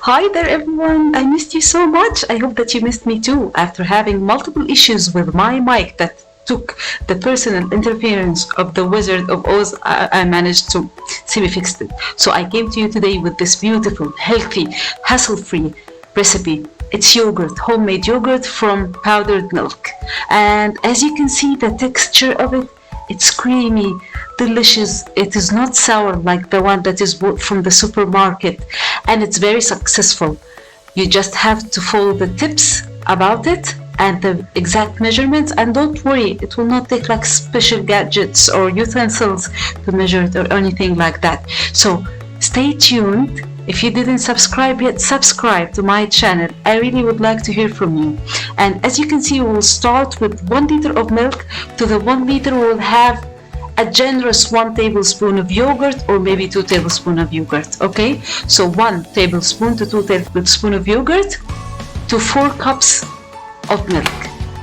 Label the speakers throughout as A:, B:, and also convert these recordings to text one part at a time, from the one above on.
A: Hi there everyone, I missed you so much. I hope that you missed me too. After having multiple issues with my mic that took the personal interference of the Wizard of Oz, I managed to semi-fix it. So I came to you today with this beautiful, healthy, hassle-free recipe. It's yogurt, homemade yogurt from powdered milk. And as you can see, the texture of it, it's creamy, delicious. It is not sour like the one that is bought from the supermarket, and it's very successful. You just have to follow the tips about it and the exact measurements, and don't worry, it will not take like special gadgets or utensils to measure it or anything like that. So stay tuned. If you didn't subscribe yet, subscribe to my channel. I really would like to hear from you. And as you can see, we'll start with 1 liter of milk. To the 1 liter, we'll have a generous 1 tablespoon of yogurt, or maybe 2 tablespoons of yogurt. Okay, so 1 tablespoon to 2 tablespoons of yogurt to 4 cups of milk.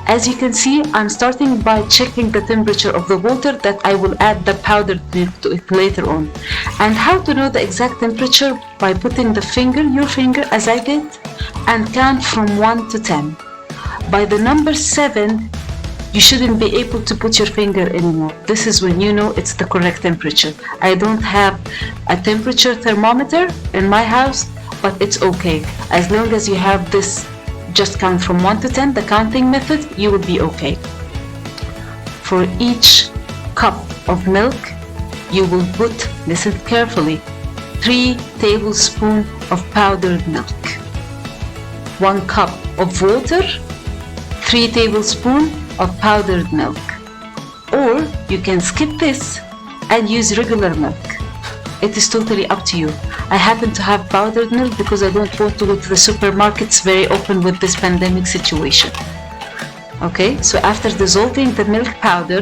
A: As you can see, I'm starting by checking the temperature of the water that I will add the powdered milk to it later on. And how to know the exact temperature? By putting your finger as I did, and count from 1 to 10. By the number 7, you shouldn't be able to put your finger anymore. This is when you know it's the correct temperature. I don't have a temperature thermometer in my house, but it's okay. As long as you have this, just count from 1 to 10, the counting method, you will be okay. For each cup of milk, you will put, listen carefully, 3 tablespoons of powdered milk. 1 cup of water, 3 tablespoons of powdered milk. Or you can skip this and use regular milk. It is totally up to you. I happen to have powdered milk because I don't want to go to the supermarkets very often with this pandemic situation. Okay, so after dissolving the milk powder,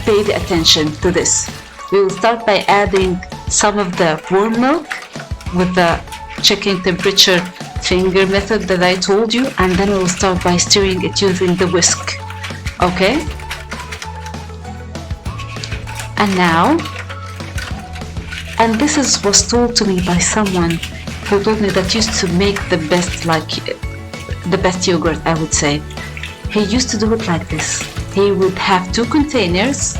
A: pay the attention to this. We will start by adding some of the warm milk with the checking temperature finger method that I told you, and then we'll start by stirring it using the whisk. Okay? And this was told to me by someone who told me that used to make the best yogurt, I would say. He used to do it like this. He would have 2 containers,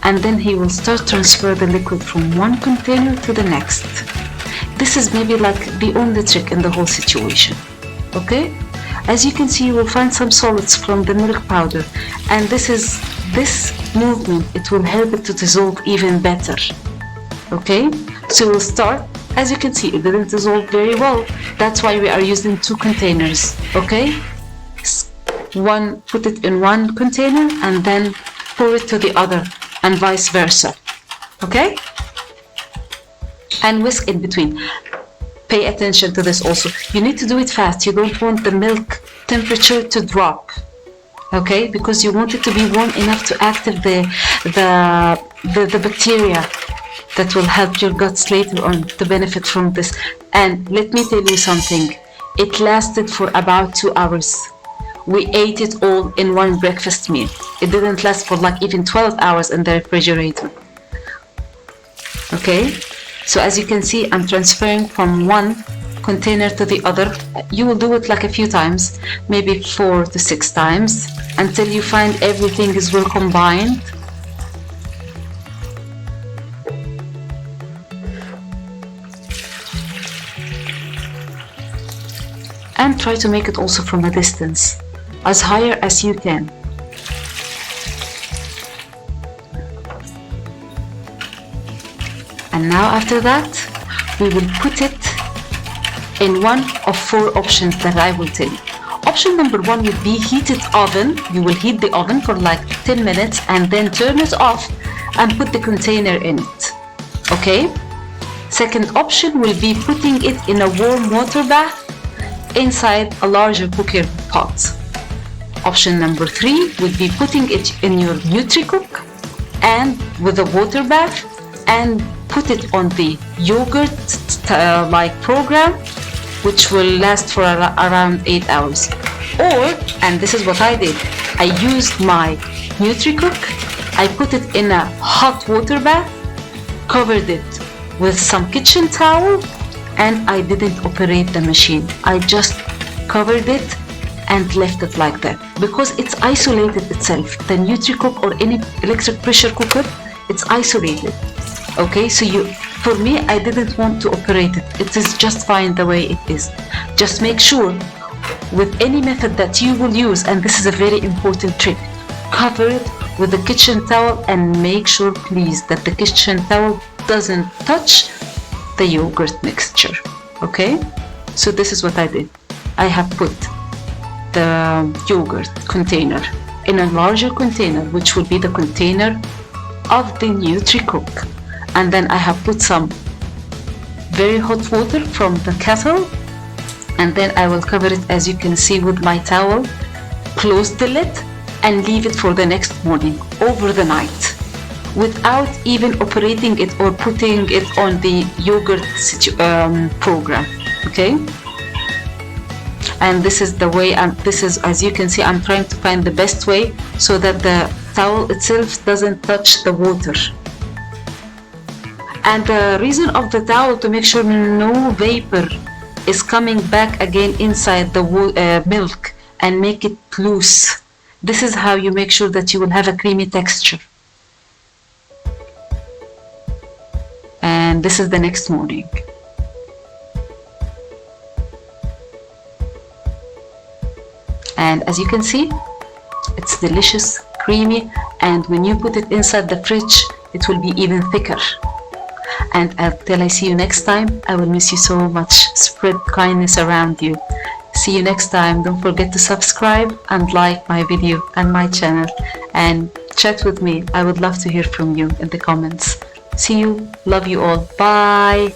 A: and then he will start transfer the liquid from one container to the next. This is maybe like the only trick in the whole situation. Okay? As you can see, you will find some solids from the milk powder, and this movement, it will help it to dissolve even better. Okay, so we'll start. As you can see, it didn't dissolve very well. That's why we are using 2 containers. Okay, put it in one container and then pour it to the other, and vice versa. Okay, and whisk in between. Pay attention to this also. You need to do it fast. You don't want the milk temperature to drop. Okay, because you want it to be warm enough to activate the bacteria that will help your guts later on to benefit from this. And let me tell you something, it lasted for about 2 hours. We ate it all in one breakfast meal. It didn't last for like even 12 hours in the refrigerator. Okay, so as you can see, I'm transferring from one container to the other. You will do it like a few times, maybe 4 to 6 times, until you find everything is well combined. And try to make it also from a distance, as higher as you can. And now after that, we will put it in one of 4 options that I will tell you. Option number 1 would be heated oven. You will heat the oven for like 10 minutes and then turn it off and put the container in it. Okay? Second option will be putting it in a warm water bath inside a larger cooking pot. Option number 3 would be putting it in your NUTRICOOK and with a water bath, and put it on the yogurt like program, which will last for around 8 hours. Or, and this is what I did, I used my NUTRICOOK, I put it in a hot water bath, covered it with some kitchen towel, and I didn't operate the machine. I just covered it and left it like that because it's isolated itself. The NUTRICOOK or any electric pressure cooker, it's isolated. Okay, so for me, I didn't want to operate it. It is just fine the way it is. Just make sure with any method that you will use, and this is a very important trick, cover it with a kitchen towel and make sure please that the kitchen towel doesn't touch the yogurt mixture. Okay, so this is what I did. I have put the yogurt container in a larger container, which will be the container of the NUTRICOOK, and then I have put some very hot water from the kettle, and then I will cover it, as you can see, with my towel, close the lid and leave it for the next morning, over the night, without even operating it or putting it on the yogurt program. Okay, and this is the way this is, as you can see, I'm trying to find the best way so that the towel itself doesn't touch the water. And the reason of the towel, to make sure no vapor is coming back again inside the milk and make it loose. This is how you make sure that you will have a creamy texture. And this is the next morning. And as you can see, it's delicious, creamy, and when you put it inside the fridge, it will be even thicker. And until I see you next time, I will miss you so much. Spread kindness around you. See you next time. Don't forget to subscribe and like my video and my channel, and chat with me. I would love to hear from you in the comments. See you. Love you all. Bye.